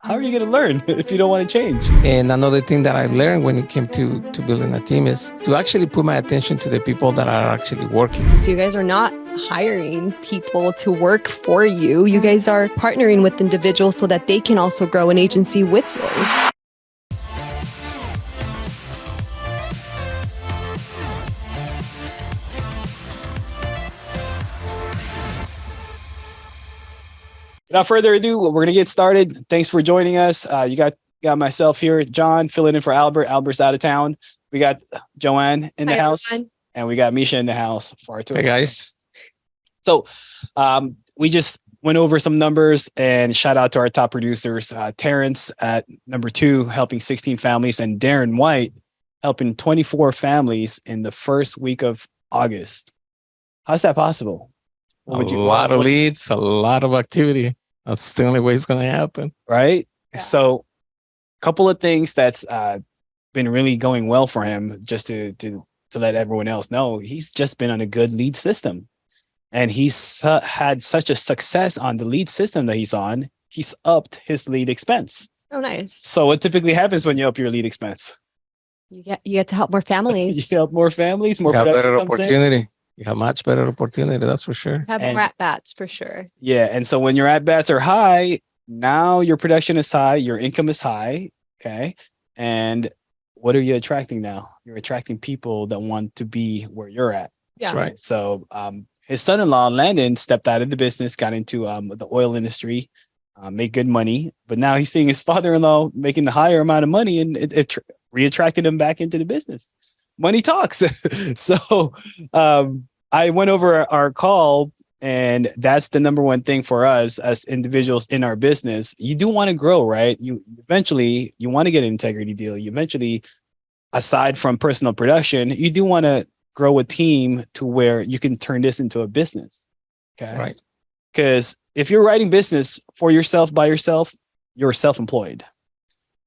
how are you going to learn if you don't want to change? And another thing that I learned when it came to building a team is to actually put my attention to the people that are actually working. So you guys are not hiring people to work for you. You guys are partnering with individuals so that they can also grow an agency with yours. Without further ado, we're going to get started. Thanks for joining us. You got myself here, John, filling in for Albert. Albert's out of town. We got Joan in the house, everyone. And we got Misha in the house for our tour. Hey, guys. So we just went over some numbers, and shout out to our top producers, Terrence at number 2, helping 16 families, and Darren White helping 24 families in the first week of August. How's that possible? A lot of leads, a lot of activity. That's the only way it's going to happen. Right? Yeah. So a couple of things that's been really going well for him, just to let everyone else know, he's just been on a good lead system. And he's had such a success on the lead system that he's on, he's upped his lead expense. Oh, nice. So what typically happens when you up your lead expense? You get to help more families. You help more families, more You have better production comes in. opportunity. You have much better opportunity, that's for sure. Have more at-bats for sure. Yeah. And so when your at-bats are high, now your production is high, your income is high. Okay. And what are you attracting now? You're attracting people that want to be where you're at. Yeah. That's right. So his son-in-law, Landon, stepped out of the business, got into the oil industry, made good money. But now he's seeing his father-in-law making the higher amount of money, and it reattracted him back into the business. Money talks. So I went over our call, and that's the number one thing for us as individuals in our business. You do want to grow, right? You eventually want to get an integrity deal. You eventually, aside from personal production, you do want to grow a team to where you can turn this into a business. Okay. Right. Because if you're writing business for yourself by yourself, you're self-employed.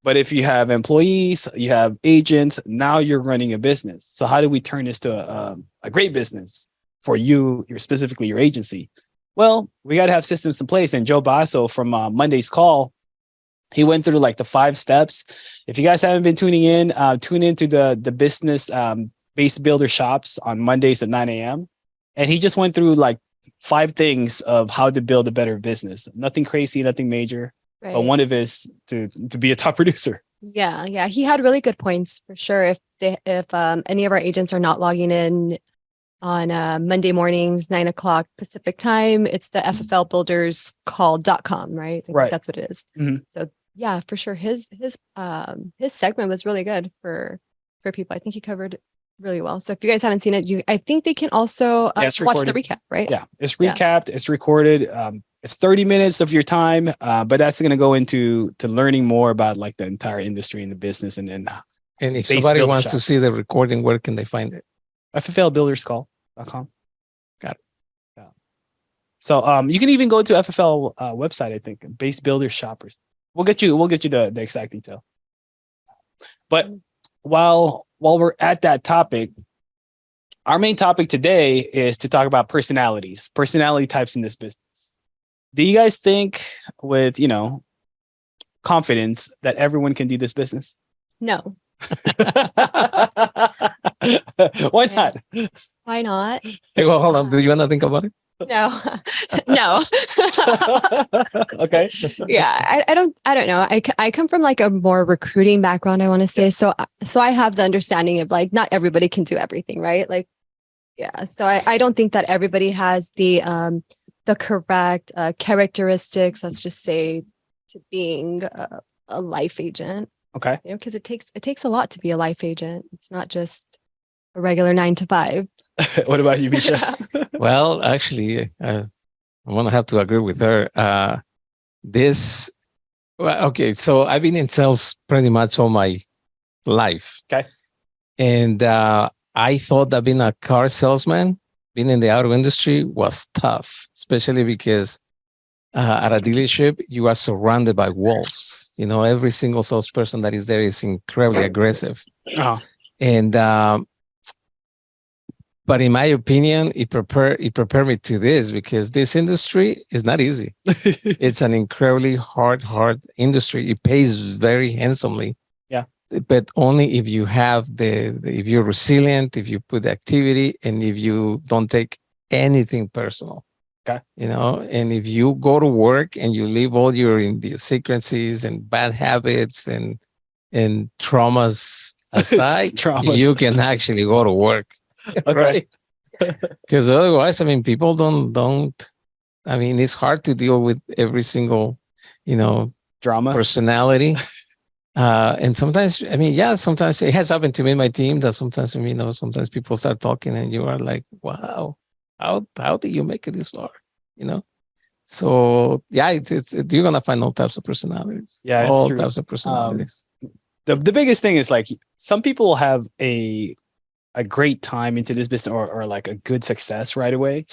But if you have employees, you have agents, now you're running a business. So how do we turn this to a great business for you, specifically your agency? Well, we got to have systems in place. And Joe Basso from Monday's call, he went through like the 5 steps. If you guys haven't been tuning in, tune into the business base builder shops on Mondays at 9 a.m. And he just went through like 5 things of how to build a better business. Nothing crazy, nothing major. Right. But one of it is to be a top producer. Yeah. He had really good points for sure. If any of our agents are not logging in on Monday mornings, 9 o'clock Pacific time, it's the FFL Builders Call.com, right? Right. That's what it is. Mm-hmm. So yeah, for sure. His segment was really good for people. I think he covered really well. So if you guys haven't seen it, I think they can also watch the recap, right? Yeah, it's recapped, it's recorded. It's 30 minutes of your time, but that's going to go into learning more about like the entire industry and the business. And if somebody wants to see the recording, where can they find it? FFLbuilderscall.com. Got it. Yeah. So you can even go to FFL website, I think, Base Builder Shoppers. We'll get you the exact detail. But while we're at that topic, our main topic today is to talk about personality types in this business. Do you guys think with, confidence that everyone can do this business? No. Why not? Why not? Hey, well, hold on. Do you want to think about it? No. No. Okay. Yeah, I don't know. I come from like a more recruiting background, I want to say. So I have the understanding of like not everybody can do everything, right? Like, yeah. So I don't think that everybody has the correct characteristics, let's just say, to being a life agent. Okay. Because it takes a lot to be a life agent. It's not just a regular 9 to 5. What about you, Misha? Well, actually, I'm going to have to agree with her. Okay, so I've been in sales pretty much all my life. Okay. And I thought that being a car salesman, being in the auto industry was tough, especially because at a dealership, you are surrounded by wolves. Every single salesperson that is there is incredibly aggressive. Uh-huh. And But in my opinion, it prepared me to this, because this industry is not easy. It's an incredibly hard industry. It pays very handsomely. Yeah. But only if you have if you're resilient, if you put the activity, and if you don't take anything personal. Okay. And if you go to work and you leave all your idiosyncrasies and bad habits and traumas aside, Traumas. you can actually go to work. Okay. Right? Because otherwise, I mean, people don't. I mean, it's hard to deal with every single, Drama. personality. And sometimes, I mean, yeah, sometimes it has happened to me in my team that sometimes, sometimes people start talking and you are like, wow, how did you make it this far? So yeah, it's you're gonna find all types of personalities. Yeah, it's all true. types of personalities. The biggest thing is like some people have a great time into this business or like a good success right away.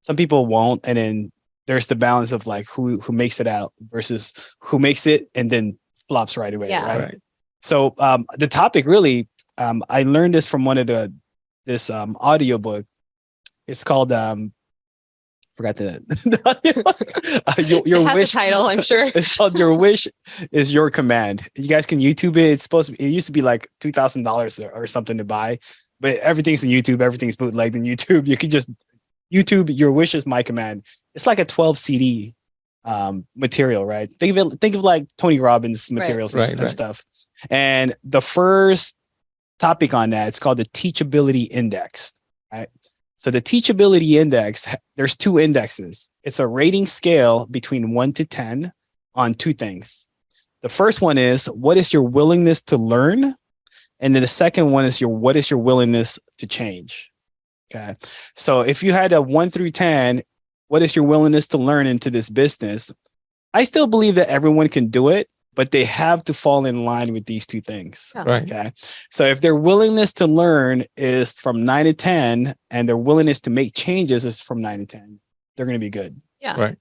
Some people won't, and then there's the balance of like who makes it out versus who makes it and then flops right away. Yeah. Right. So the topic really, I learned this from one of this audio book. It's called forgot your It has wish a title, I'm sure. It's called Your Wish is Your Command. You guys can YouTube it. It's supposed to be, it used to be like $2,000 or something to buy, but everything's in YouTube. Everything's bootlegged in YouTube. You can just YouTube Your Wish is My Command. It's like a 12 CD material, right? Think of like Tony Robbins materials and stuff. And the first topic on that, it's called the Teachability Index, right? So the Teachability Index, there's two indexes. It's a rating scale between 1 to 10 on two things. The first one is, what is your willingness to learn? And then the second one is what is your willingness to change? Okay. So if you had a 1 through 10, what is your willingness to learn into this business? I still believe that everyone can do it, but they have to fall in line with these two things. Yeah. Right. Okay. So if their willingness to learn is from 9 to 10 and their willingness to make changes is from 9 to 10, they're going to be good. Yeah. Right.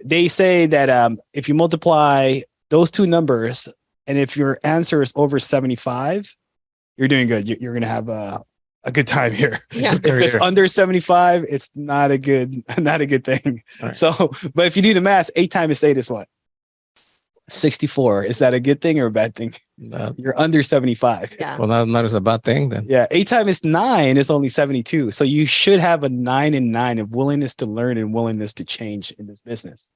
They say that if you multiply those two numbers and if your answer is over 75, you're doing good. You're going to have a good time here. Yeah. If it's under 75, it's not a good thing. Right. So, but if you do the math, 8 times 8 is what? 64. Is that a good thing or a bad thing? You're under 75. Yeah. Well, not as a bad thing then. Yeah. 8 times 9 is only 72. So you should have a 9 and 9 of willingness to learn and willingness to change in this business.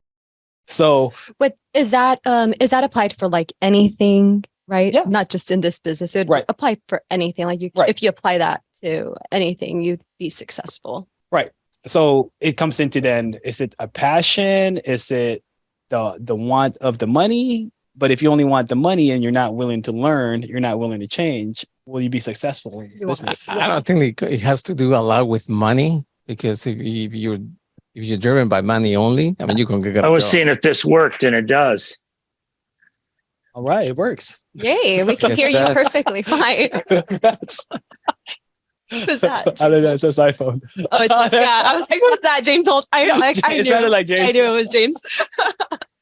So, But is that applied for like anything, right? Yeah. Not just in this business. It would apply for anything. Like if you apply that to anything, you'd be successful. right. So it comes into then, is it a passion? Is it the want of the money? But if you only want the money and you're not willing to learn, you're not willing to change, will you be successful in this business? I don't think it has to do a lot with money, because if you're driven by money only, I mean, you can get. I was seeing if this worked, and it does. All right, it works. Yay, we can Yes, hear you that's- perfectly fine. Who's that? I don't know. It says iPhone. Oh, yeah. I was like, what's that? James Holt. I It sounded like James. I knew it was James.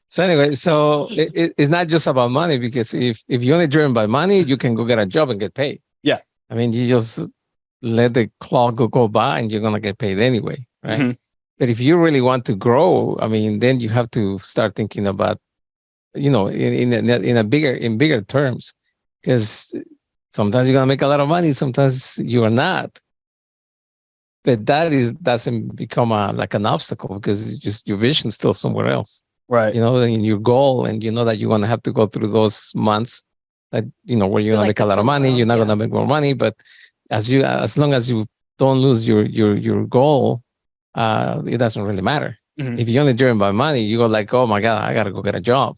So anyway, it's not just about money, because if you're only driven by money, you can go get a job and get paid. Yeah. I mean, you just let the clock go by and you're going to get paid anyway, right? Mhm. But if you really want to grow, I mean, then you have to start thinking about, in bigger terms, because sometimes you're going to make a lot of money, sometimes you are not. But doesn't become like an obstacle, because it's just your vision's still somewhere else. Right. In your goal, and you know that you're going to have to go through those months that, where you're going to make a lot of money, you're not going to make more money. But as long as you don't lose your goal, it doesn't really matter. Mhm. If you're only driven by money, you go like, oh my God, I got to go get a job.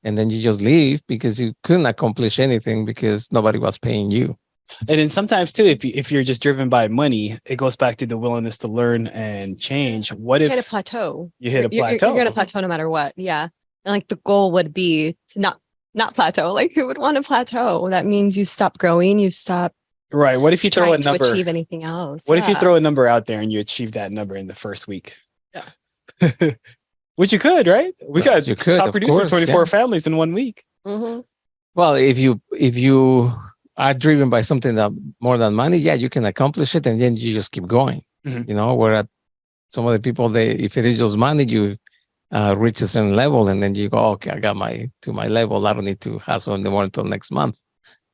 And then you just leave because you couldn't accomplish anything because nobody was paying you. And then sometimes too, if you're just driven by money, it goes back to the willingness to learn and change. What You if hit a plateau? you hit a You're plateau? going to plateau no matter what. Yeah. And like the goal would be to not plateau. Like who would want to plateau? That means you stop growing. You stop. Right. What if you throw a trying to number? achieve anything else? What if you Yeah. throw a number out there and you achieve that number in the first week? Yeah. Which you could, right? We got You could, top of producer, course, 24 yeah. families in 1 week. Mhm. Well, if you are driven by something that more than money, yeah, you can accomplish it, and then you just keep going. Mhm. You know, where some of the people, if it is just money, you reach a certain level and then you go, okay, I got to my level. I don't need to hustle in the morning until next month.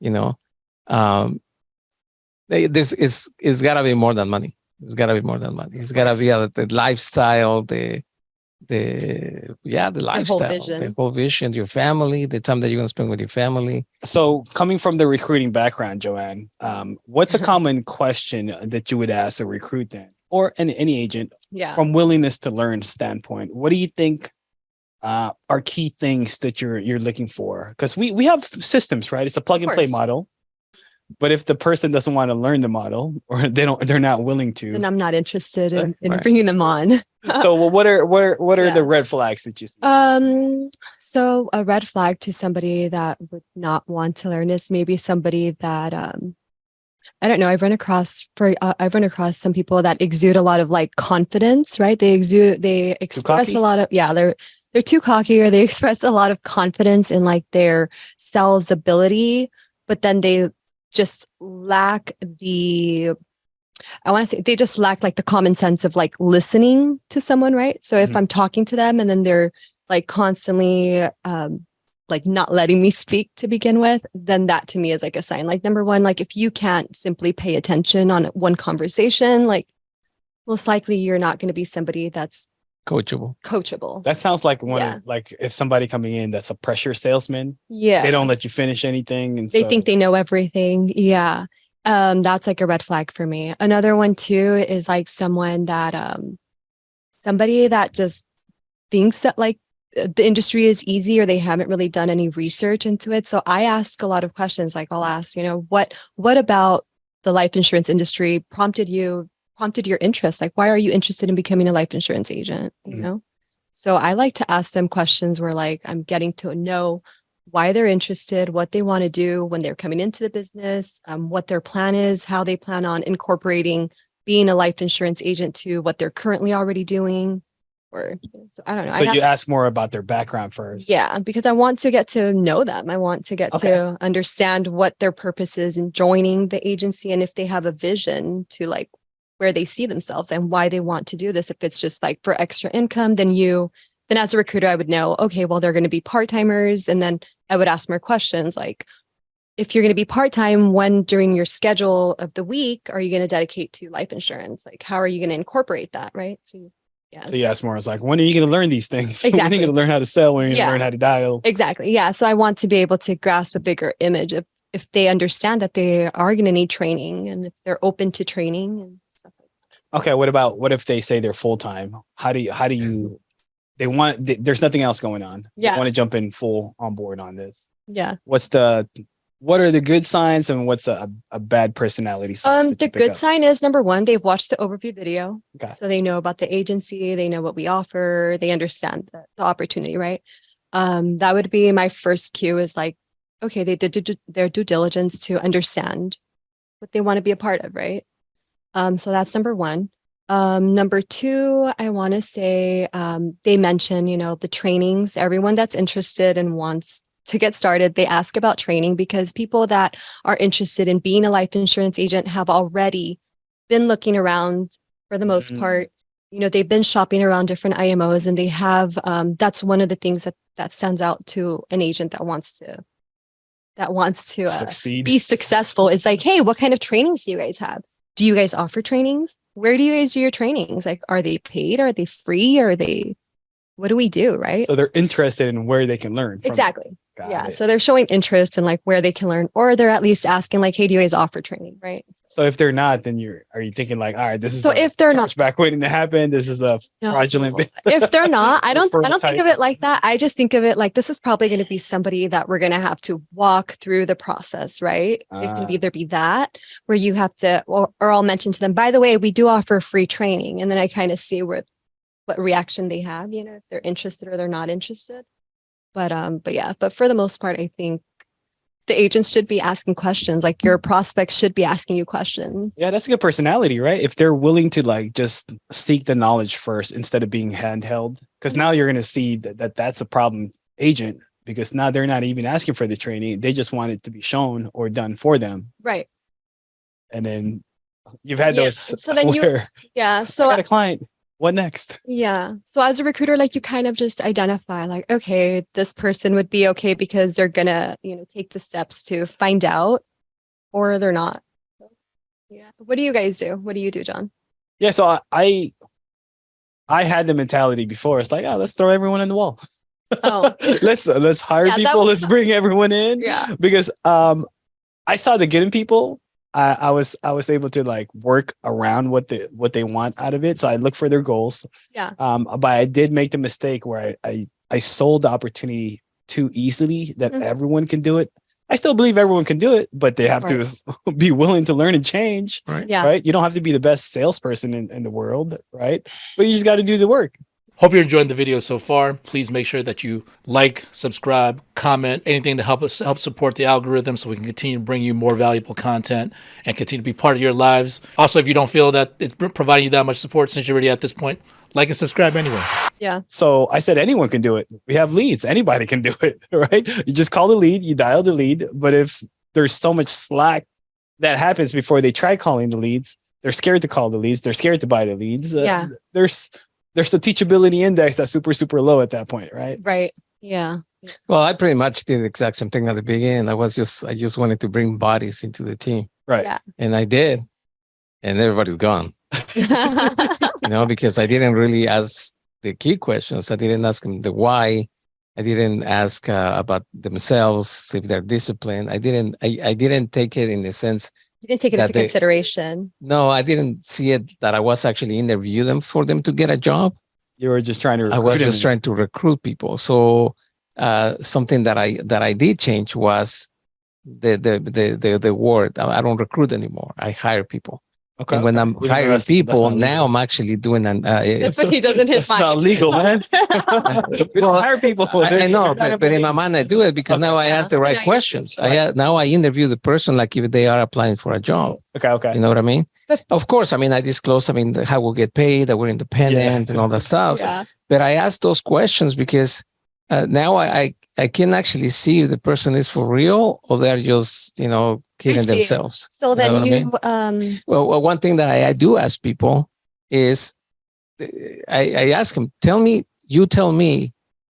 You know, it's got to be more than money. It's got to be more than money. It's got to be the lifestyle, the lifestyle, the whole vision, your family, the time that you're going to spend with your family. So coming from the recruiting background, Joanne, what's a common question that you would ask a recruitant or any agent from willingness to learn standpoint? What do you think are key things that you're looking for? Because we have systems, right? It's a plug and play model. But if the person doesn't want to learn the model or they're not willing to, then I'm not interested in bringing them on. So what are the red flags that you see? So a red flag to somebody that would not want to learn is maybe somebody that I don't know. I've run across some people that exude a lot of like confidence, right? They express a lot of they're too cocky, or they express a lot of confidence in like their sales ability, but then they just lack they just lack like the common sense of like listening to someone, right? So if I'm talking to them and then they're like constantly like not letting me speak to begin with, then that to me is like a sign. Like number one, like if you can't simply pay attention on one conversation, like most likely you're not going to be somebody that's coachable. That sounds like like if somebody coming in that's a pressure salesman, they don't let you finish anything, and they think they know everything. That's like a red flag for me. Another one too is like somebody that just thinks that like the industry is easy, or they haven't really done any research into it. So I ask a lot of questions. Like I'll ask, what about the life insurance industry prompted your interest? Like, why are you interested in becoming a life insurance agent? So I like to ask them questions where like I'm getting to know why they're interested, what they want to do when they're coming into the business, what their plan is, how they plan on incorporating being a life insurance agent to what they're currently already doing. So I don't know. So you ask more about their background first. Yeah, because I want to get to know them. I want to get to understand what their purpose is in joining the agency, and if they have a vision to like where they see themselves and why they want to do this. If it's just like for extra income, then as a recruiter, I would know, okay, well, they're going to be part-timers. And then I would ask more questions like, if you're going to be part-time, when during your schedule of the week are you going to dedicate to life insurance? Like, how are you going to incorporate that? Right. So you ask more. It's like, when are you going to learn these things? Exactly. When are you going to learn how to sell? When are you going to learn how to dial? Exactly. Yeah. So I want to be able to grasp a bigger image of if they understand that they are going to need training, and if they're open to training and stuff like that. Okay. What if they say they're full-time? How do you there's nothing else going on. Yeah. They want to jump in full on board on this. Yeah. What are the good signs, and what's a bad personality sign? The good sign is number one, they've watched the overview video. Okay. So they know about the agency, they know what we offer, they understand the opportunity, right? That would be my first cue is like, okay, they did their due diligence to understand what they want to be a part of, right? So that's number one. Number two, I want to say they mention, the trainings. Everyone that's interested and wants to get started, they ask about training, because people that are interested in being a life insurance agent have already been looking around for the most part. They've been shopping around different IMOs, and they have, that's one of the things that stands out to an agent that wants to succeed, be successful. It's like, hey, what kind of trainings do you guys have? Do you guys offer trainings? Where do you guys do your trainings? Like, are they paid? Are they free? What do we do? Right. So they're interested in where they can learn. Exactly. So they're showing interest in like where they can learn, or they're at least asking like, hey, do you guys offer training? Right. So if they're not, then are you thinking like, all right, this is if they're not back waiting to happen, this is a fraudulent. If they're not, I don't think of it like that. I just think of it like, this is probably going to be somebody that we're going to have to walk through the process, right? It can either be that where you have to, or I'll mention to them, by the way, we do offer free training. And then I kind of see what reaction they have, if they're interested or they're not interested. But for the most part, I think the agents should be asking questions. Like, your prospects should be asking you questions. Yeah, that's a good personality, right? If they're willing to like just seek the knowledge first instead of being handheld, because now you're going to see that's a problem agent, because now they're not even asking for the training. They just want it to be shown or done for them. Right. And then You've had Yeah, those so then you- where Yeah. I So got a client. What next? yeah. So as a recruiter, like you kind of just identify like, okay, this person would be okay because they're gonna, take the steps to find out, or they're not. Yeah. What do you guys do? What do you do, John? Yeah, so I had the mentality before. It's like, oh, let's throw everyone in the wall. Oh. let's hire Yeah, that people. was Let's bring everyone in. Yeah. Because I saw the good in people. I was able to like work around what they want out of it. So I look for their goals. Yeah. But I did make the mistake where I sold the opportunity too easily that Mhm. everyone can do it. I still believe everyone can do it, but they have to be willing to learn and change. Right. Yeah. Right. You don't have to be the best salesperson in the world. Right. But you just got to do the work. Hope you're enjoying the video so far. Please make sure that you like, subscribe, comment, anything to help support the algorithm so we can continue to bring you more valuable content and continue to be part of your lives. Also, if you don't feel that it's providing you that much support since you're already at this point, like and subscribe anyway. Yeah. So I said anyone can do it. We have leads. Anybody can do it. Right. You just call the lead, you dial the lead. But if there's so much slack that happens before they try calling the leads, they're scared to call the leads. They're scared to buy the leads. Yeah. There's the teachability index that's super low at that point, right? Right. Yeah. Well, I pretty much did the exact same thing at the beginning. I just wanted to bring bodies into the team, Right. Yeah. and I did, and everybody's gone. Because I didn't really ask the key questions. I didn't ask them the why. I didn't ask about themselves, if they're disciplined. I didn't take it in the sense. You didn't take it That into they- consideration. No, I didn't see it that I was actually interview them for them to get a job. You were just trying to recruit I was them. just trying to recruit people. So something that I did change was the word. I don't recruit anymore. I hire people. Okay. And when I'm Even though hiring that's people, not now legal. I'm actually doing an. That's what he does in his That's not mind. legal, man. We don't hire people. I know, but in my mind I do it because now I Yeah. ask the right Yeah. questions. Now I interview the person like if they are applying for a job. Okay. You know what I mean? But- Of course, I mean I disclose. I mean how we get paid, that we're independent, and all that stuff. Yeah. But I ask those questions because now I can actually see if the person is for real or they're just kidding see. themselves. So then know what I mean? you Well, one thing that I do ask people is I ask them, tell me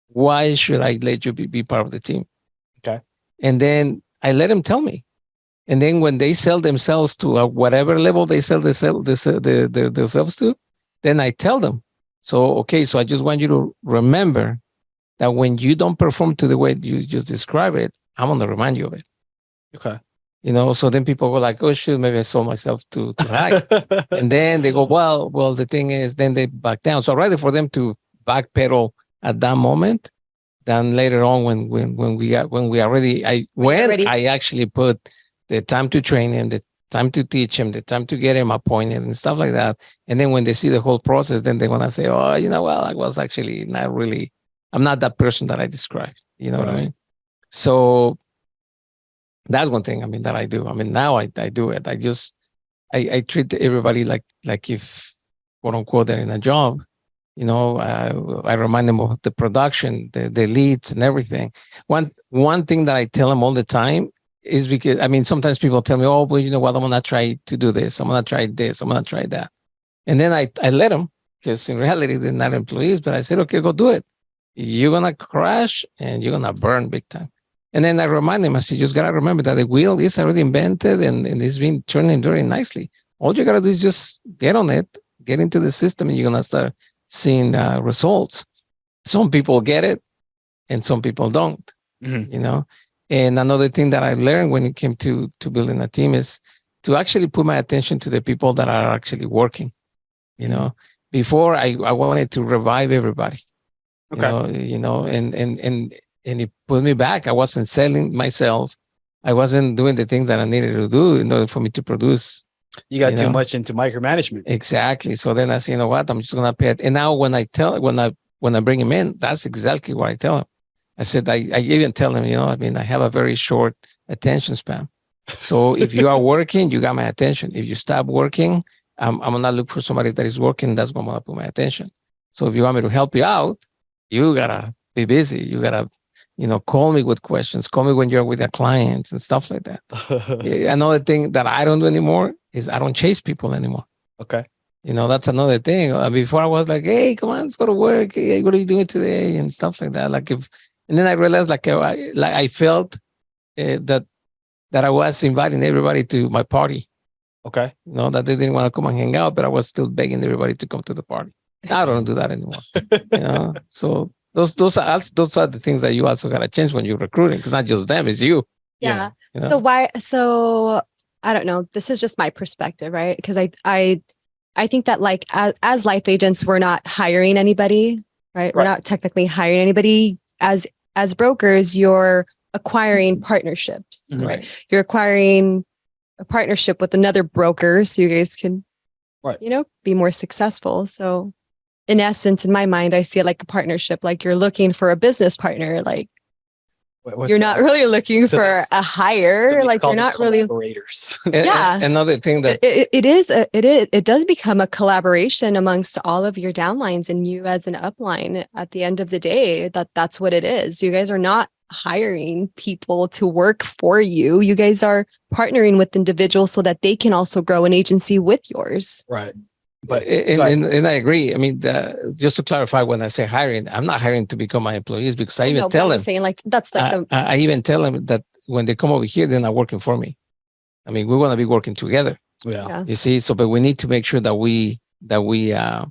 why should I let you be part of the team? Okay. And then I let them tell me. And then when they sell themselves to whatever level they sell themselves to, then I tell them. So, okay, so I just want you to remember that when you don't perform to the way you just describe it, I'm going to remind you of it. Okay. So then people go like, oh, shoot, maybe I sold myself to high. And then they go, well, the thing is, then they back down. So I'd rather for them to backpedal at that moment than later on I actually put the time to train him, the time to teach him, the time to get him appointed and stuff like that. And then when they see the whole process, then they want to say, oh, I was actually I'm not that person that I described. You know what I mean? So that's one thing, that I do. Now I do it. I treat everybody like if, quote unquote, they're in a job. I remind them of the production, the leads and everything. One thing that I tell them all the time is because, sometimes people tell me, oh, well, you know what, I'm going to try to do this. I'm going to try this. I'm going to try that. And then I let them, because in reality, they're not employees, but I said, okay, go do it. You're going to crash and you're going to burn big time. And then I remind them, I said, you just got to remember that the wheel is already invented and it's been turning very nicely. All you got to do is just get on it, get into the system, and you're going to start seeing results. Some people get it and some people don't, And another thing that I learned when it came to building a team is to actually put my attention to the people that are actually working. Before I wanted to revive everybody. And it put me back. I wasn't selling myself. I wasn't doing the things that I needed to do in order for me to produce. You got too much into micromanagement. Exactly. So then I said, you know what? I'm just going to pay it. And now when I bring him in, that's exactly what I tell him. I said, I even tell him, I have a very short attention span. So if you are working, you got my attention. If you stop working, I'm going to look for somebody that is working. That's going to put my attention. So if you want me to help you out, you got to be busy. You got to, call me with questions. Call me when you're with your clients and stuff like that. Another thing that I don't do anymore is I don't chase people anymore. Okay. That's another thing. Before I was like, hey, come on, let's go to work. Hey, what are you doing today? And stuff like that. And then I realized I felt that I was inviting everybody to my party. Okay. That they didn't want to come and hang out, but I was still begging everybody to come to the party. Now I don't do that anymore. So those are the things that you also gotta change when you're recruiting. It's not just them, it's you. Yeah. You know? So I don't know. This is just my perspective, right? Because I think that like as life agents, we're not hiring anybody, right? We're not technically hiring anybody. As brokers, you're acquiring partnerships, Right. You're acquiring a partnership with another broker so you guys can, be more successful. So in essence, in my mind, I see it like a partnership, like you're looking for a business partner, like you're not really looking for a hire, like you're not really collaborators. Yeah. Another thing that it does become a collaboration amongst all of your downlines and you as an upline. At the end of the day, that's what it is. You guys are not hiring people to work for you. You guys are partnering with individuals so that they can also grow an agency with yours. Right. But and I agree. I mean, just to clarify, when I say hiring, I'm not hiring to become my employees because I even tell them. Saying like that's like I even tell them that when they come over here, they're not working for me. I mean, we want to be working together. Yeah. You see, but we need to make sure that we are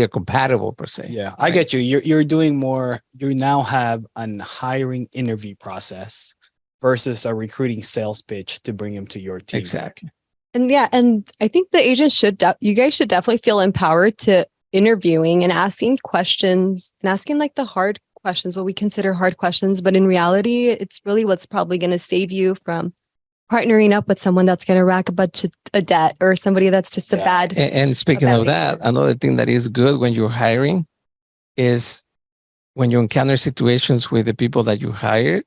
compatible per se. Yeah, I get you. You're doing more. You now have an hiring interview process versus a recruiting sales pitch to bring them to your team. Exactly. And I think the agents you guys should definitely feel empowered to interviewing and asking questions and asking like the hard questions, what we consider hard questions. But in reality, it's really what's probably going to save you from partnering up with someone that's going to rack a bunch of a debt or somebody that's just a bad. And speaking of that, another thing that is good when you're hiring is when you encounter situations with the people that you hire,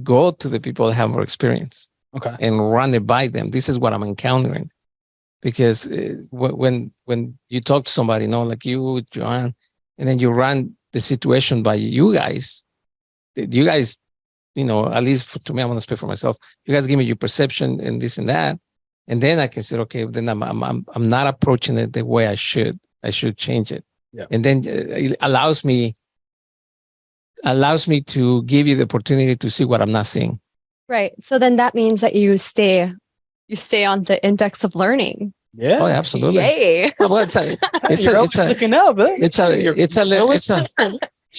go to the people that have more experience. Okay. And run it by them. This is what I'm encountering. Because when you talk to somebody, like you, Joan, and then you run the situation by you guys, at least to me, I'm going to speak for myself. You guys give me your perception and this and that. And then I can say, okay, then I'm not approaching it the way I should. I should change it. Yeah. And then it allows me to give you the opportunity to see what I'm not seeing. Right. So then that means that you stay on the index of learning. Yeah. Oh, absolutely. Yay. Well, it's looking up. Huh? It's a.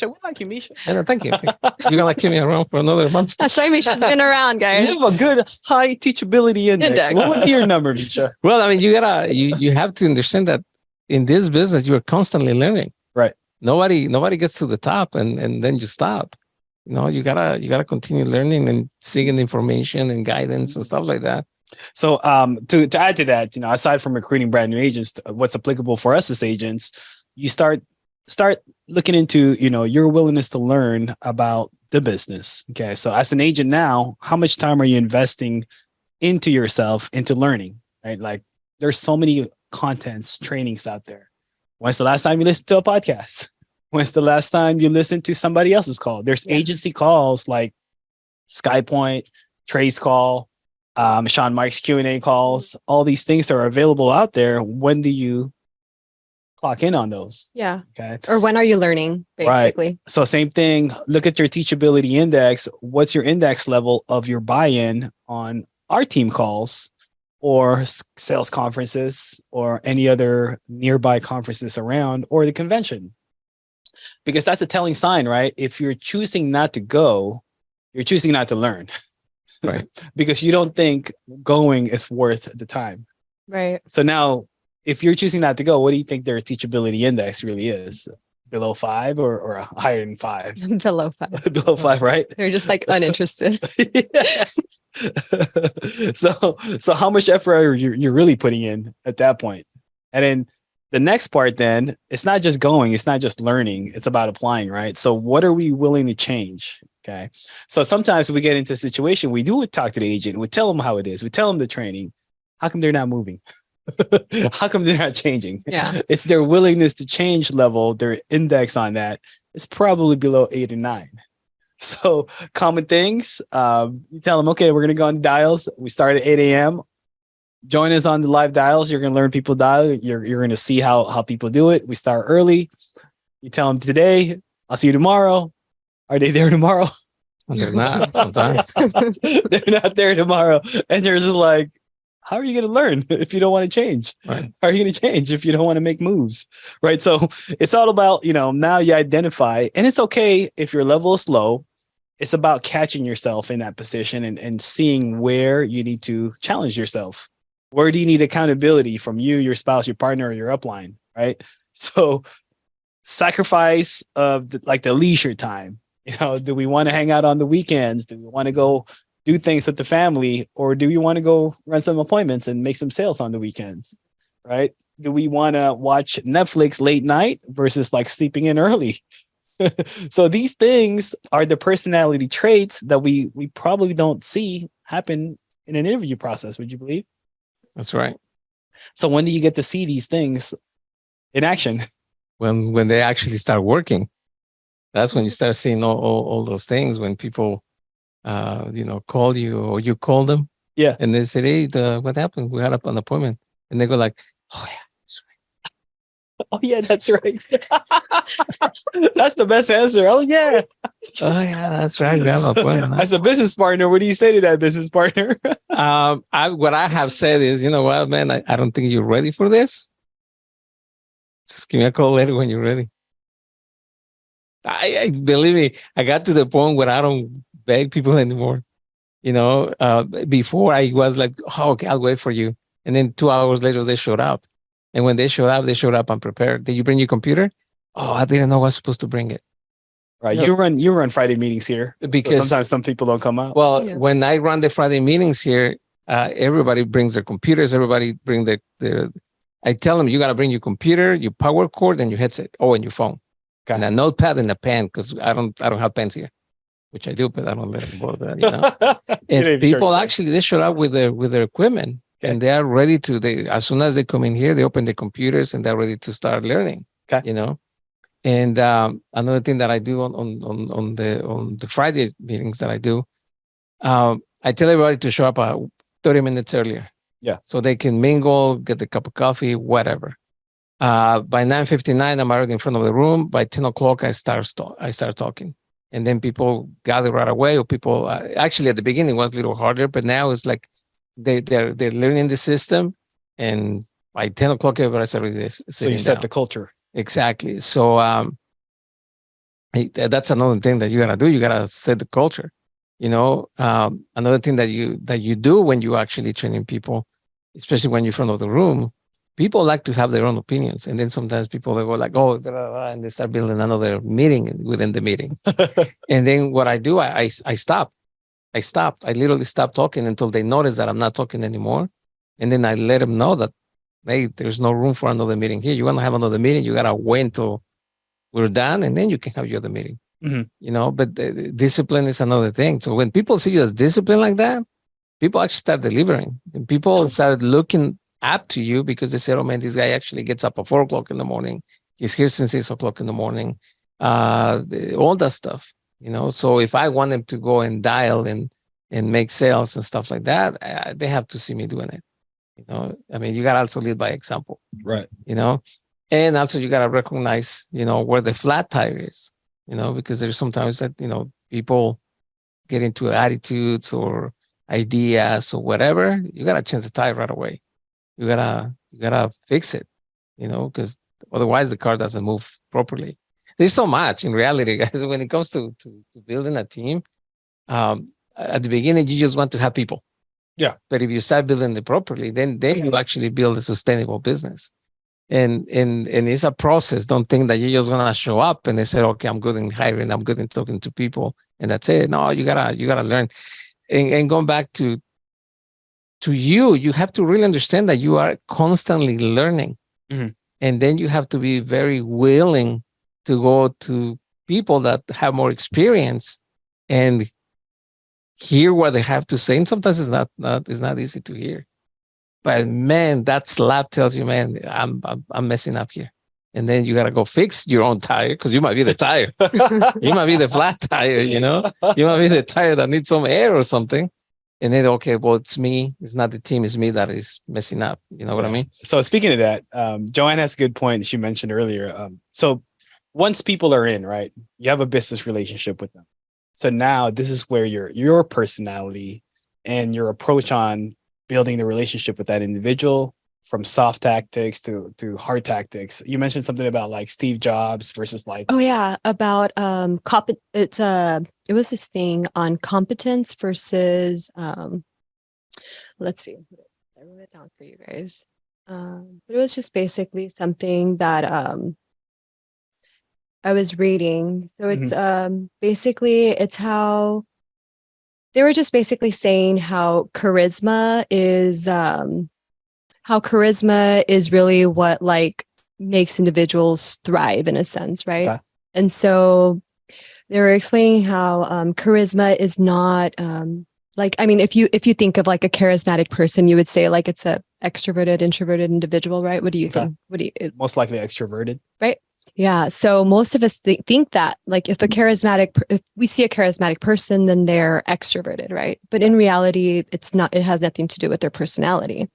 We like you, Misha. Thank you. You're gonna keep me around for another month. That's why Misha's been around, guys. You have a good high teachability index. What would be your number, Misha? Well, I mean, you have to understand that in this business, you are constantly learning. Right. Nobody gets to the top and then you stop. You gotta continue learning and seeking information and guidance and stuff like that. So to add to that, aside from recruiting brand new agents, what's applicable for us as agents, you start looking into, your willingness to learn about the business. Okay. So as an agent now, how much time are you investing into yourself, into learning, right? Like there's so many contents, trainings out there. When's the last time you listened to a podcast? When's the last time you listened to somebody else's call? There's agency calls like SkyPoint, Trey's call, Sean Mike's Q&A calls, all these things that are available out there. When do you clock in on those? Yeah. Okay. Or when are you learning, basically? Right. So same thing, look at your teachability index. What's your index level of your buy-in on our team calls or sales conferences or any other nearby conferences around or the convention? Because that's a telling sign, right? If you're choosing not to go, you're choosing not to learn. Right. Because you don't think going is worth the time. Right. So now, if you're choosing not to go, what do you think their teachability index really is? Below 5 or higher than 5? Below 5. Below 5, right? They're just like uninterested. So how much effort are you're really putting in at that point? And then the next part, then, it's not just going, it's not just learning, it's about applying, right? So what are we willing to change? Okay. So sometimes we get into a situation, we do talk to the agent, we tell them how it is, we tell them the training. How come they're not moving? How come they're not changing? Yeah. It's their willingness to change level, their index on that. It's probably below 8 or 9. So common things, you tell them, okay, we're going to go on dials. We start at 8 a.m. join us on the live dials. You're going to learn people dial. You're going to see how people do it. We start early. You tell them today, I'll see you tomorrow. Are they there tomorrow? They're not sometimes. They're not there tomorrow. And you're just like, how are you going to learn if you don't want to change? Right. How are you going to change if you don't want to make moves? Right. So it's all about, now you identify, and it's okay if your level is low. It's about catching yourself in that position and seeing where you need to challenge yourself. Where do you need accountability from you, your spouse, your partner, or your upline? Right. So sacrifice of the leisure time. Do we want to hang out on the weekends? Do we want to go do things with the family, or do we want to go run some appointments and make some sales on the weekends? Right? Do we want to watch Netflix late night versus like sleeping in early? So these things are the personality traits that we probably don't see happen in an interview process. Would you believe? That's right. So when do you get to see these things in action? When they actually start working, that's when you start seeing all those things. When people, call you or you call them, Yeah, and they say, "Hey, what happened? We had an appointment," and they go like, "Oh yeah, that's right. oh yeah, that's right. That's the best answer. Oh yeah. Oh yeah, that's right. We have an appointment." As a business partner, what do you say to that business partner? What I have said is, you know what, man, I don't think you're ready for this. Just give me a call later when you're ready. I believe me, I got to the point where I don't beg people anymore. Before I was like, oh, okay, I'll wait for you. And then 2 hours later, they showed up. And when they showed up unprepared. Did you bring your computer? Oh, I didn't know I was supposed to bring it. Right. You run Friday meetings here. Because so sometimes some people don't come out. Well, Yeah. when I run the Friday meetings here, everybody brings their computers. Everybody bring their I tell them, you got to bring your computer, your power cord, and your headset. Oh, and your phone. Okay. And a notepad and a pen, because I don't have pens here, which I do, but I don't let them bother. And people actually, they show up with their equipment, okay. and they are ready to. As soon as they come in here, they open the computers and they're ready to start learning. Okay. And another thing that I do on the Friday meetings that I do, I tell everybody to show up 30 minutes earlier. Yeah. So they can mingle, get a cup of coffee, whatever. By 9:59, I'm already in front of the room. By 10 o'clock, I start talking. And then people gather right away, or people, actually at the beginning it was a little harder, but now it's like they're learning the system. And by 10 o'clock, everybody's already sitting So you set down. the culture. Exactly. So that's another thing that you got to do. You got to set the culture. Another thing that you do when you actually training people, especially when you're in front of the room, people like to have their own opinions. And then sometimes people, they go like, oh, blah, blah, blah, and they start building another meeting within the meeting. And then what I do, I stop. I literally stop talking until they notice that I'm not talking anymore. And then I let them know that, hey, there's no room for another meeting here. You want to have another meeting, you got to wait until we're done, and then you can have your other meeting. Mm-hmm. But discipline is another thing. So when people see you as disciplined like that, people actually start delivering. And people start looking up to you because they say, oh man, this guy actually gets up at 4 o'clock in the morning. He's here since 6 o'clock in the morning. All that stuff, So if I want them to go and dial and make sales and stuff like that, they have to see me doing it. You got to also lead by example. Right. And also you got to recognize, where the flat tire is, because there's sometimes that, people get into attitudes or ideas or whatever. You got to change the tire right away. You gotta fix it, because otherwise the car doesn't move properly. There's so much in reality, guys, when it comes to building a team. At the beginning, you just want to have people. Yeah. But if you start building it properly, then you actually build a sustainable business. And it's a process. Don't think that you're just gonna show up and they say, okay, I'm good in hiring, I'm good in talking to people, and that's it. No, you gotta learn. And going back to you have to really understand that you are constantly learning. Mm-hmm. And then you have to be very willing to go to people that have more experience and hear what they have to say. And sometimes it's not easy to hear. But man, that slap tells you, man, I'm messing up here. And then you got to go fix your own tire, because you might be the tire. You might be the flat tire, You might be the tire that needs some air or something. And then, okay, well, it's me. It's not the team. It's me that is messing up. You know what I mean? So speaking of that, Joanne has a good point that she mentioned earlier. So once people are in, right, you have a business relationship with them. So now this is where your personality and your approach on building the relationship with that individual, from soft tactics to hard tactics. You mentioned something about like Steve Jobs versus like Oh yeah, about it was this thing on competence versus let's see. I wrote it down for you guys. But it was just basically something that I was reading. So it's basically it's how they were just basically saying how charisma is really what like makes individuals thrive in a sense, right? Okay. And so they were explaining how charisma is not like, I mean, if you think of like a charismatic person, you would say like it's a extroverted, introverted individual, right? What do you think? What do you most likely extroverted? right? Yeah. So most of us think that like if we see a charismatic person, then they're extroverted, right? But in reality, it's not, it has nothing to do with their personality.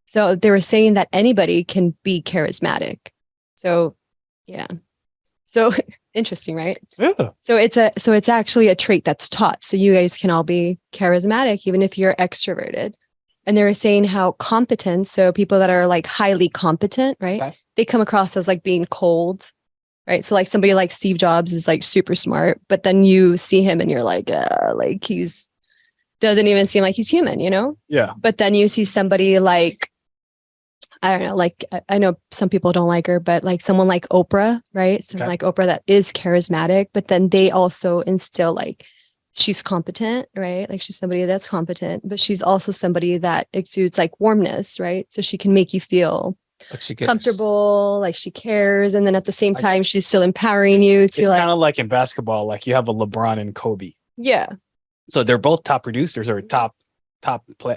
So they were saying that anybody can be charismatic. So yeah. So interesting, right? Yeah. So it's actually a trait that's taught. So you guys can all be charismatic, even if you're extroverted. And they were saying how competent, so people that are like highly competent, right? Okay. They come across as like being cold, right? So like somebody like Steve Jobs is like super smart, but then you see him and you're like he's doesn't even seem like he's human, you know? Yeah. But then you see somebody like, I don't know, like I know some people don't like her, but like someone like Oprah, right? Someone like Oprah that is charismatic, but then they also instill like she's competent, right? Like she's somebody that's competent, but she's also somebody that exudes like warmness, right? So she can make you feel Like she cares. comfortable, like she cares. And then at the same time, she's still empowering you to It's like, kind of like in basketball, like you have a LeBron and Kobe. yeah, So they're both top producers or top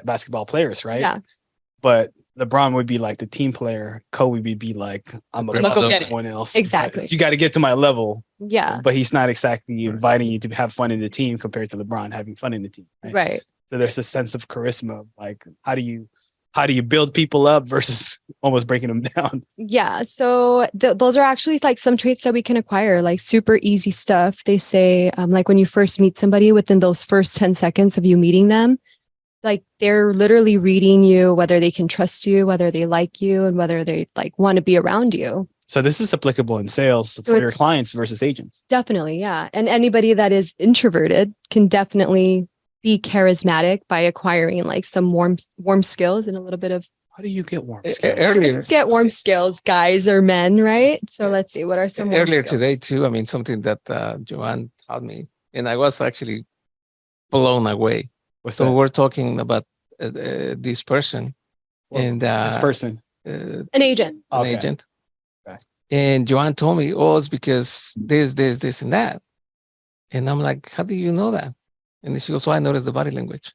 basketball players, right? yeah, But LeBron would be like the team player. Kobe would be like, I'm gonna go above get it. everyone else. Exactly. You got to get to my level. yeah, But he's not exactly inviting you to have fun in the team compared to LeBron having fun in the team. Right. right. So there's a sense of charisma of like, how do you build people up versus almost breaking them down? Yeah. So those are actually like some traits that we can acquire, like super easy stuff. They say like when you first meet somebody, within those first 10 seconds of you meeting them, like they're literally reading you, whether they can trust you, whether they like you, and whether they like want to be around you. So this is applicable in sales for your clients versus agents. Definitely. Yeah. And anybody that is introverted can definitely be charismatic by acquiring like some warm skills and a little bit of How do you get warm skills? Earlier, get warm skills, guys or men, right? So let's see, what are some warm earlier skills? today too. I mean, something that Joan taught me, and I was actually blown away. What's So that? we're talking about this person, and This person. An agent. an Okay. agent. Okay. And Joan told me, oh, it's because this, and that. And I'm like, how do you know that? And she goes, oh, I noticed the body language.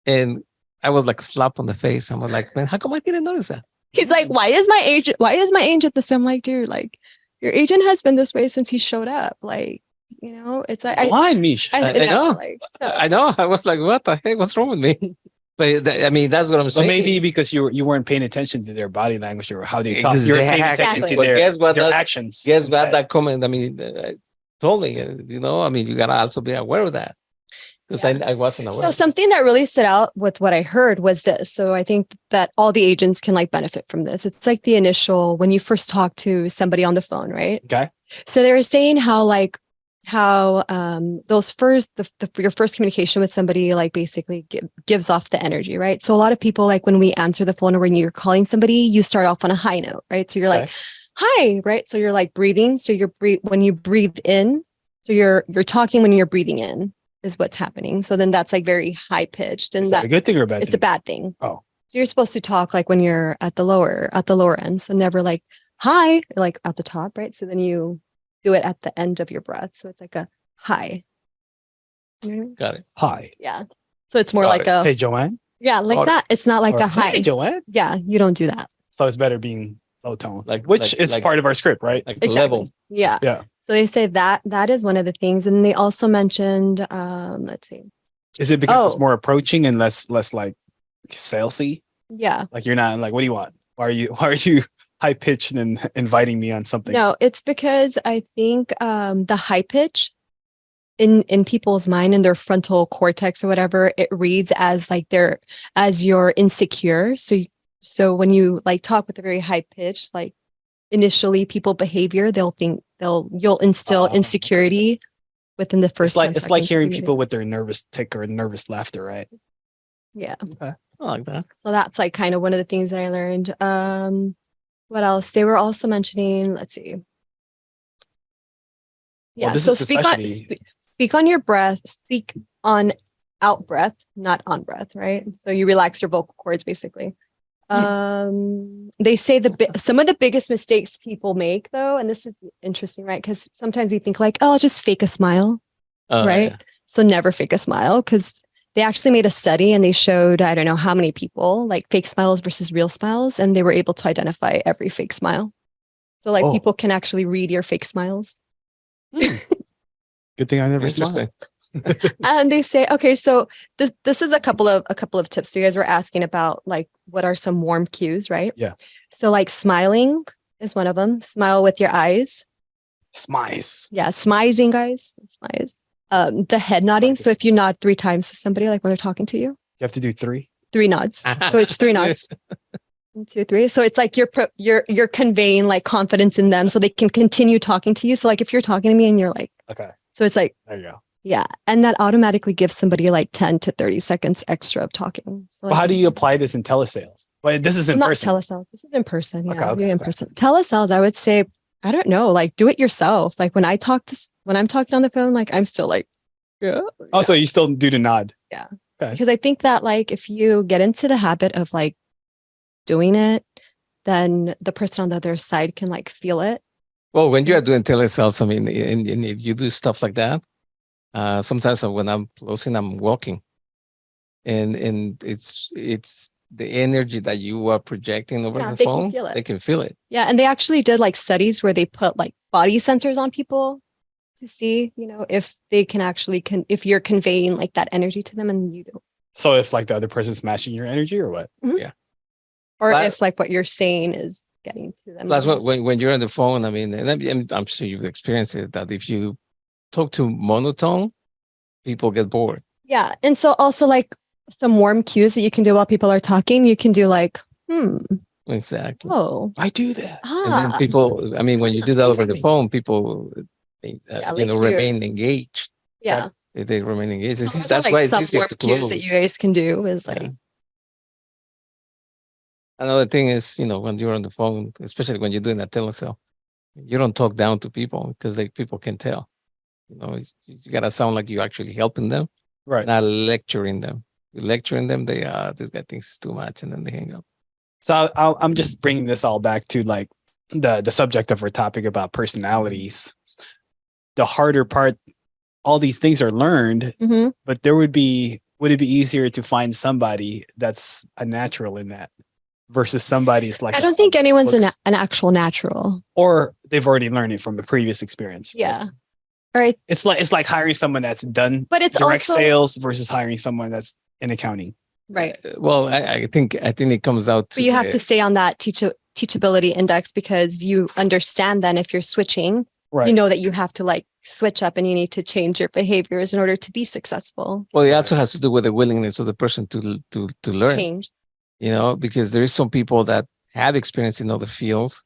And I was like slap on the face. I was like, man, how come I didn't notice that? He's like, why is my agent this way? I'm like, dude, like your agent has been this way since he showed up. Like, you know, it's like Blind Misha. I know. Like, so. I know. I was like, what the heck? What's wrong with me? But I mean, that's what I'm So saying. maybe because you weren't paying attention to their body language or how they talk. You're paying attention Exactly. to But guess what their that- actions. Guess what? instead. That comment, I mean, told me, you know, I mean, you got to also be aware of that. Because I wasn't aware. So something that really stood out with what I heard was this. So I think that all the agents can like benefit from this. It's like the initial, when you first talk to somebody on the phone, right? Okay. So they were saying how those first, your first communication with somebody like basically gives off the energy, right? So a lot of people, like when we answer the phone or when you're calling somebody, you start off on a high note, right? So you're like, hi, right? So you're like breathing. So when you breathe in, so you're talking when you're breathing in is what's happening. So then that's like very high pitched, and Is that a good thing or a bad it's thing? a bad thing. Oh. So you're supposed to talk like when you're at the lower end. So never like hi, like at the top, right? So then you do it at the end of your breath. So it's like a hi. You know what I mean? Got it. Hi. Yeah. So it's more Got like it. a Hey, Joanne. yeah, like Or- that. It's not like Or, a hi. Hey, Joanne. Yeah, you don't do that. So it's better being low tone, Like- which like- is like- part of our script, right? Like Exactly. level. Yeah. Yeah. So they say that is one of the things. And they also mentioned, let's see. Is it because it's Oh. more approaching and less like salesy? Yeah. Like you're not like, what do you want? Why are you high pitched and inviting me on something? No, it's because I think the high pitch in people's mind in their frontal cortex or whatever, it reads as like as you're insecure. So when you like talk with a very high pitch, like initially people behavior, you'll instill insecurity within the first. It's like 10 seconds hearing of the people meeting. with their nervous tick or nervous laughter, right? Yeah. I like that. So that's like kind of one of the things that I learned. What else? They were also mentioning, let's see. Yeah, this so is especially- speak on your breath, speak on out breath, not on breath, right? So you relax your vocal cords basically. They say some of the biggest mistakes people make though, and this is interesting, right? Because sometimes we think like, oh, I'll just fake a smile, right? Yeah. So never fake a smile, because they actually made a study and they showed, I don't know how many people, like fake smiles versus real smiles, and they were able to identify every fake smile. So like people can actually read your fake smiles. Good thing I never smiled. Interesting. And they say, okay, so this is a couple of tips. So you guys were asking about like what are some warm cues, right? Yeah. So like smiling is one of them. Smile with your eyes. Smize. Yeah, smizing, guys. Smize. The head nodding. So if you nod 3 times to somebody, like when they're talking to you, You have to do 3. 3 nods. So it's 3 nods. 1, 2, 3. So it's like you're conveying like confidence in them, so they can continue talking to you. So like if you're talking to me and you're like, Okay. so it's like, There you go. yeah, and that automatically gives somebody like 10 to 30 seconds extra of talking. So Well, like, how do you apply this in telesales? Well, this is in not person. telesales. This is in person. Yeah, Okay, you're in okay. person. Telesales, I would say, I don't know, like do it yourself. Like when I'm talking on the phone, like I'm still like, yeah. Oh, so you still do the nod. Because I think that like if you get into the habit of like doing it, then the person on the other side can like feel it. Well, when you are doing telesales, I mean, and if you do stuff like that, sometimes when I'm closing, I'm walking, and it's the energy that you are projecting over Yeah, the they can phone. feel it. They can feel it. Yeah, and they actually did like studies where they put like body sensors on people to see, if they can actually if you're conveying like that energy to them and you don't. So if like the other person's matching your energy or what? Or But- if like what you're saying is getting to them. Plus, Yes. when you're on the phone, I mean, and I'm sure you've experienced it, that if you talk to monotone, people get bored. Yeah. And so also like some warm cues that you can do while people are talking, you can do like, Exactly. oh, I do that. And then people, I mean, when you do that over the phone, people, like remain engaged. yeah. They remain engaged. So those are, That's like, why it's some easier warm to cues close. that you guys can do is like, Yeah. Another thing is, when you're on the phone, especially when you're doing a telesale, you don't talk down to people because people can tell. You gotta sound like you're actually helping them, Right. not lecturing them. You're lecturing them, this guy thinks too much, and then they hang up. So I'm just bringing this all back to like the subject of our topic about personalities. The harder part, all these things are learned, mhm. but would it be easier to find somebody that's a natural in that versus somebody's like, I don't think anyone's looks- an actual natural. or they've already learned it from the previous experience. Yeah. All right. It's like hiring someone that's done But it's direct also sales versus hiring someone that's in accounting. right. Well, I think it comes out to But you have to stay on that teachability index because you understand then if you're switching, Right. you know that you have to like switch up and you need to change your behaviors in order to be successful. Well, it also has to do with the willingness of the person to learn. Change. Because there is some people that have experience in other fields,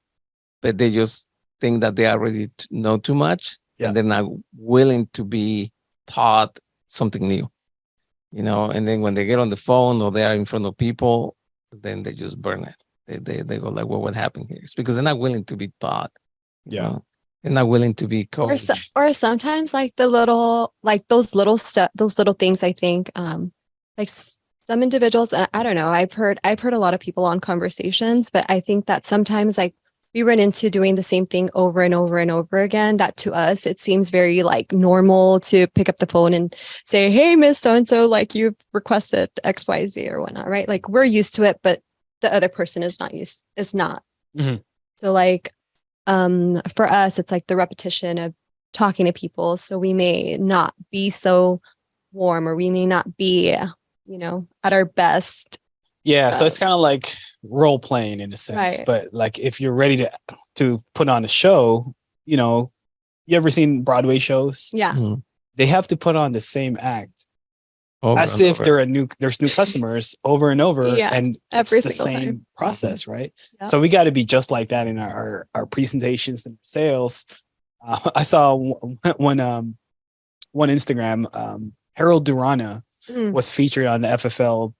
but they just think that they already know too much, Yeah. and they're not willing to be taught something new. And then when they get on the phone or they are in front of people, then they just burn it. They go like, well, what happened here? It's because they're not willing to be taught. Yeah. They're not willing to be Or, coached. or sometimes like those little things, I think, like some individuals, and I don't know, I've heard a lot of people on conversations, but I think that sometimes like we run into doing the same thing over and over and over again, that to us, it seems very like normal to pick up the phone and say, hey, Miss So-and-so, like you've requested XYZ or whatnot, right? Like we're used to it, but the other person is not. Mhm. So like, for us, it's like the repetition of talking to people. So we may not be so warm, or we may not be, at our best. Yeah, so it's kind of like role playing in a sense. Right. But like if you're ready to put on a show, you ever seen Broadway shows? Yeah. Mhm. They have to put on the same act Over as and if over. there's new customers over and over, Yeah, and every it's the single same time. process, right? Yep. So we got to be just like that in our presentations and sales. I saw one Instagram, Harold Durana Mm. was featured on the FFL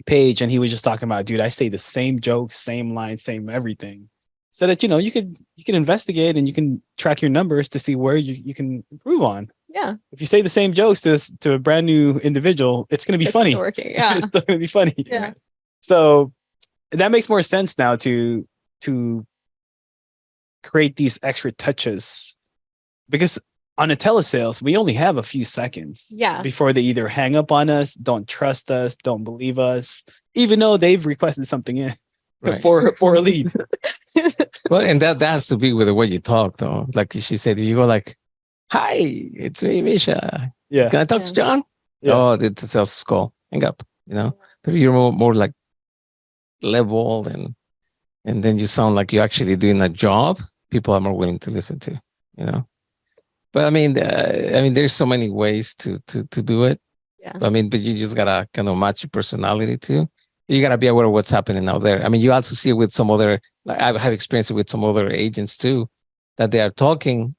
page, and he was just talking about, dude, I say the same joke, same line, same everything, so that you can investigate and you can track your numbers to see where you can improve on. Yeah. If you say the same jokes to a brand new individual, it's going to be It's funny. still working. Yeah. It's still going to be funny. Yeah. So that makes more sense now to create these extra touches, because on a telesales, we only have a few seconds Yeah. before they either hang up on us, don't trust us, don't believe us, even though they've requested something in Right. for a lead. Well, and that has to be with the way you talk, though. Like she said, if you go like, "Hi, it's me, Misha. Yeah. Can I talk to Yeah. John?" Yeah. Oh, it's a sales call. Hang up. But you're more like level, and then you sound like you're actually doing a job. People are more willing to listen to. But I mean, there's so many ways to do it. Yeah. But you just gotta kind of match your personality too. You gotta be aware of what's happening out there. I mean, you also see it with some other. Like I have experience with some other agents too, that they are talking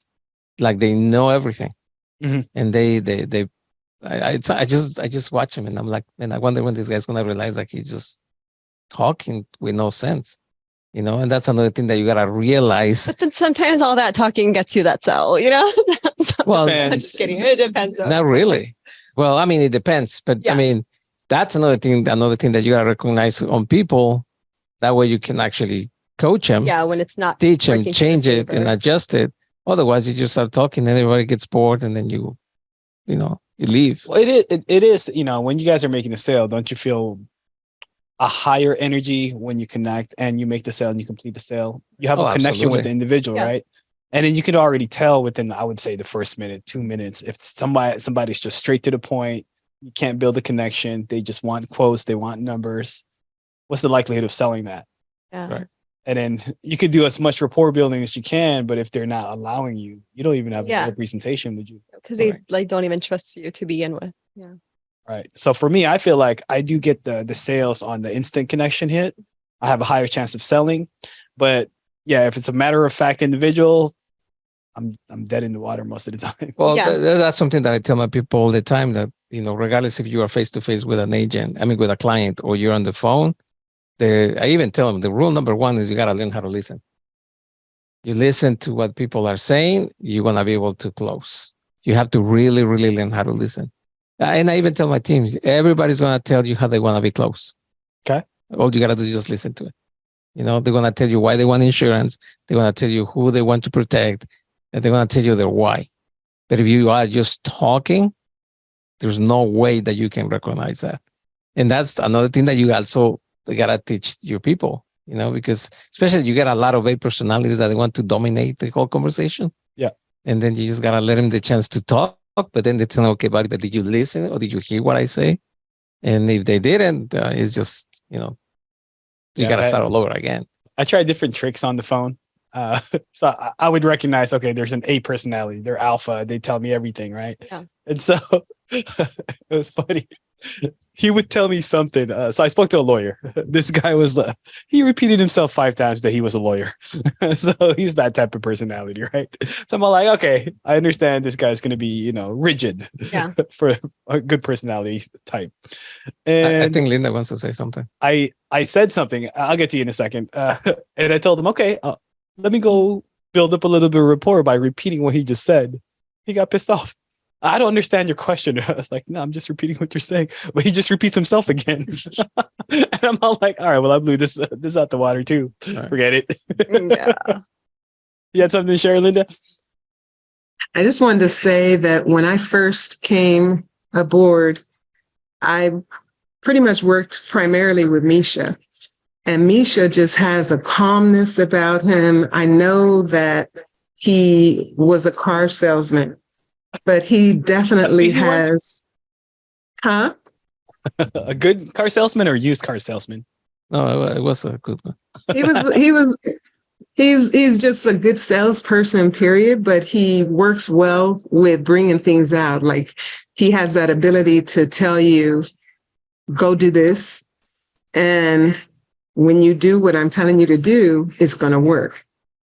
like they know everything, Mhm. and I just watch him, and I'm like, man, I wonder when this guy's gonna realize like he's just talking with no sense, And that's another thing that you gotta realize. But then sometimes all that talking gets you that sell, So, Well, I'm just kidding. It depends. Though. Not really. Well, I mean, it depends, but Yeah. I mean, that's another thing that you gotta recognize on people. That way, you can actually coach them, Yeah, when it's not teach them, working to change your it, and favor. adjust it. Otherwise, you just start talking, and everybody gets bored, and then you leave. Well, it is, when you guys are making a sale, don't you feel a higher energy when you connect and you make the sale and you complete the sale? You have Oh, a connection with absolutely. the individual, Yeah. right? And then you can already tell within, I would say, the first minute, 2 minutes, if somebody's just straight to the point, you can't build a connection, they just want quotes, they want numbers. What's the likelihood of selling that? Yeah. Right. And then you could do as much rapport building as you can, but if they're not allowing you, you don't even have Yeah. a good presentation, would you? Because they Right. don't even trust you to begin with. Yeah. Right. So for me, I feel like I do get the sales on the instant connection hit. I have a higher chance of selling. But yeah, if it's a matter of fact individual, I'm dead in the water most of the time. Well, Yeah. that's something that I tell my people all the time. That regardless if you are face to face with an agent, with a client, or you're on the phone, I even tell them the rule number one is you gotta learn how to listen. You listen to what people are saying, you're gonna be able to close. You have to really, really learn how to listen. And I even tell my teams, everybody's gonna tell you how they want to be close. Okay. All you gotta do is just listen to it. They're gonna tell you why they want insurance. They're gonna tell you who they want to protect, and they're gonna tell you their why. But if you are just talking, there's no way that you can recognize that. And that's another thing that you also gotta teach your people. Because especially you get a lot of A personalities that they want to dominate the whole conversation. Yeah. And then you just gotta let them the chance to talk. But then they tell them, okay, buddy, but did you listen or did you hear what I say? And if they didn't, it's just, you gotta start all over again. I tried different tricks on the phone. So I would recognize, okay, there's an A personality. They're alpha. They tell me everything, right? Yeah. And so it was funny. He would tell me something. So I spoke to a lawyer. This guy he repeated himself 5 times that he was a lawyer. So he's that type of personality, right? So I'm all like, okay, I understand this guy's going to be, rigid. Yeah. For a good personality type. I And think Linda wants to say something. I said something. I'll get to you in a second. And I told him, okay, let me go build up a little bit of rapport by repeating what he just said. He got pissed off. I don't understand your question. I was like, no, I'm just repeating what you're saying. But he just repeats himself again. And I'm all like, all right, well, I blew this out the water too. Right. Forget it. Yeah. You had something to share, Linda? I just wanted to say that when I first came aboard, I pretty much worked primarily with Misha. And Misha just has a calmness about him. I know that he was a car salesman, but he definitely That's easy work? has Huh? A good car salesman or used car salesman? No, it was a good one. He's just a good salesperson, period, but he works well with bringing things out. Like he has that ability to tell you, go do this. And when you do what I'm telling you to do, it's going to work.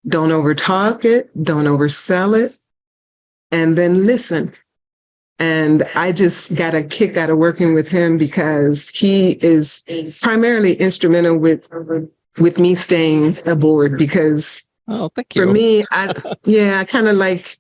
Don't overtalk it. Don't oversell it. And then listen. And I just got a kick out of working with him because he is primarily instrumental with me staying aboard because Oh, thank you. for me, I kind of like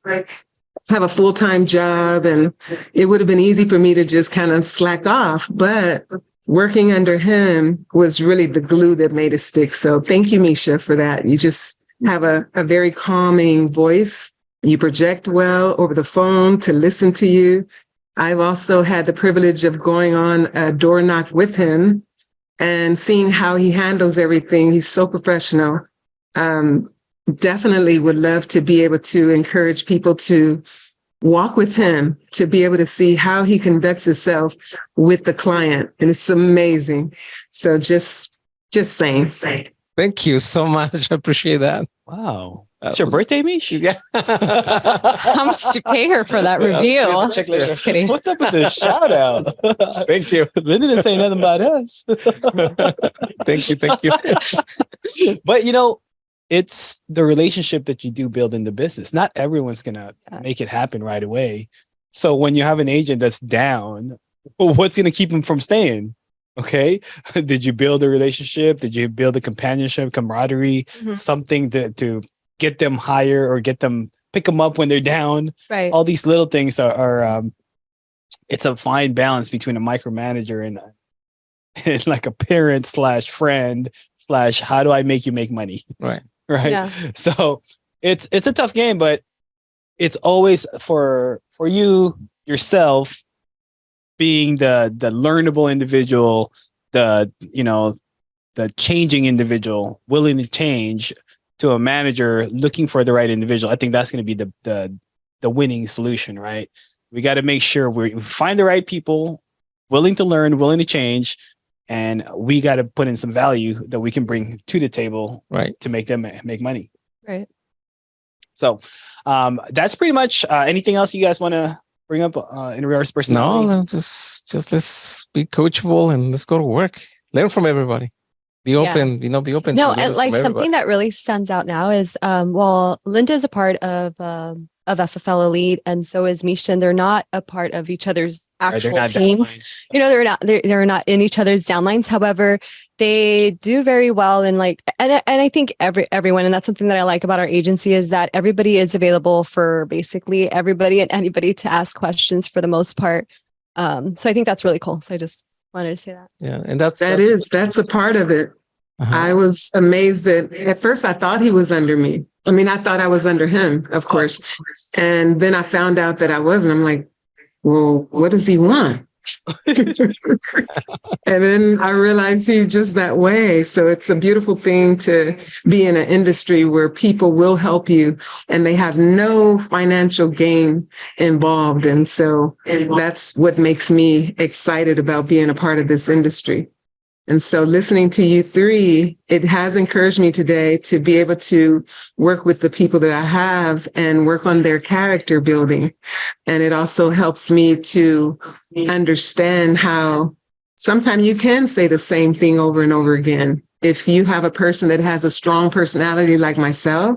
have a full-time job and it would have been easy for me to just kind of slack off, but working under him was really the glue that made it stick. So thank you, Misha, for that. You just have a very calming voice. You project well over the phone to listen to you. I've also had the privilege of going on a door knock with him and seeing how he handles everything. He's so professional. Definitely would love to be able to encourage people to walk with him, to be able to see how he conducts himself with the client. And it's amazing. So just saying. Thank you so much. I appreciate that. Wow. It's your birthday, Mish? Yeah. How much did you pay her for that review? Check later. Just kidding. What's up with this shout out? Thank you. Linda didn't say nothing about us. Thank you. Thank you. But it's the relationship that you do build in the business. Not everyone's gonna make it happen right away. So when you have an agent that's down, what's gonna keep them from staying? Okay. Did you build a relationship? Did you build a companionship, camaraderie, something to get them higher or pick them up when they're down? Right. All these little things are it's a fine balance between a micromanager and like a parent / friend / how do I make you make money? Right. Right. Yeah. So it's a tough game, but it's always for you yourself being the learnable individual, the changing individual, willing to change, to a manager looking for the right individual. I think that's going to be the winning solution, right? We got to make sure we find the right people, willing to learn, willing to change, and we got to put in some value that we can bring to the table, right, to make them make money. Right. So that's pretty much. Anything else you guys want to bring up in regards to personality? No, just let's be coachable and let's go to work. Learn from everybody. Be open, be open. No, to and like something everybody. that really stands out now is, Linda is a part of FFL Elite, and so is Misha. And they're not a part of each other's actual teams. Downlines. They're not in each other's downlines. However, they do very well, and I think everyone, and that's something that I like about our agency, is that everybody is available for basically everybody and anybody to ask questions for the most part. So I think that's really cool. So I just wanted to say that. Yeah, and that's a part of it. I was amazed that at first I thought he was under me. I mean, I thought I was under him, of course. And then I found out that I wasn't. I'm like, well, what does he want? And then I realized he's just that way. So it's a beautiful thing to be in an industry where people will help you and they have no financial gain involved. And so that's what makes me excited about being a part of this industry. And so listening to you three, it has encouraged me today to be able to work with the people that I have and work on their character building. And it also helps me to understand how sometimes you can say the same thing over and over again. If you have a person that has a strong personality like myself,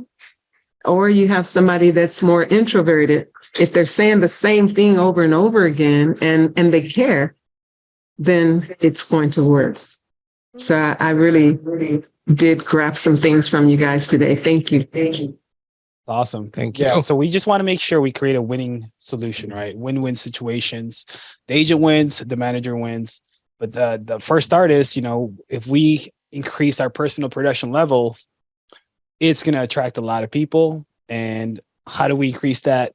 or you have somebody that's more introverted, if they're saying the same thing over and over again and they care, then it's going to work. So I really did grab some things from you guys today. Thank you. Awesome. Thank you. Yeah, so we just want to make sure we create a winning solution, right? Win-win situations. The agent wins, the manager wins. But the first start is, if we increase our personal production level, it's going to attract a lot of people. And how do we increase that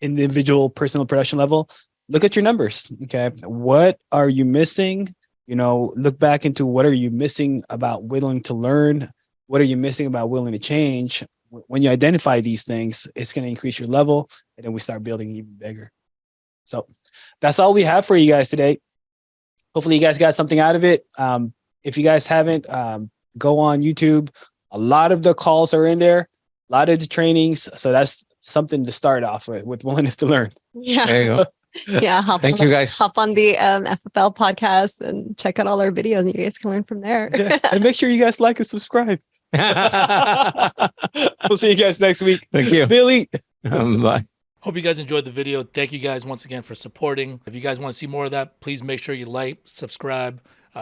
individual personal production level? Look at your numbers. Okay. What are you missing? Look back into what are you missing about willing to learn? What are you missing about willing to change? When you identify these things, it's going to increase your level. And then we start building even bigger. So that's all we have for you guys today. Hopefully you guys got something out of it. If you guys haven't, go on YouTube. A lot of the calls are in there, a lot of the trainings. So that's something to start off with willingness to learn. Yeah. There you go. Yeah. Thank you, guys. Hop on the FFL podcast and check out all our videos, and you guys can learn from there. Yeah. And make sure you guys like and subscribe. We'll see you guys next week. Thank you. Billy. Bye. Hope you guys enjoyed the video. Thank you guys once again for supporting. If you guys want to see more of that, please make sure you like, subscribe,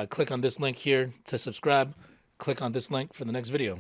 click on this link here to subscribe, click on this link for the next video.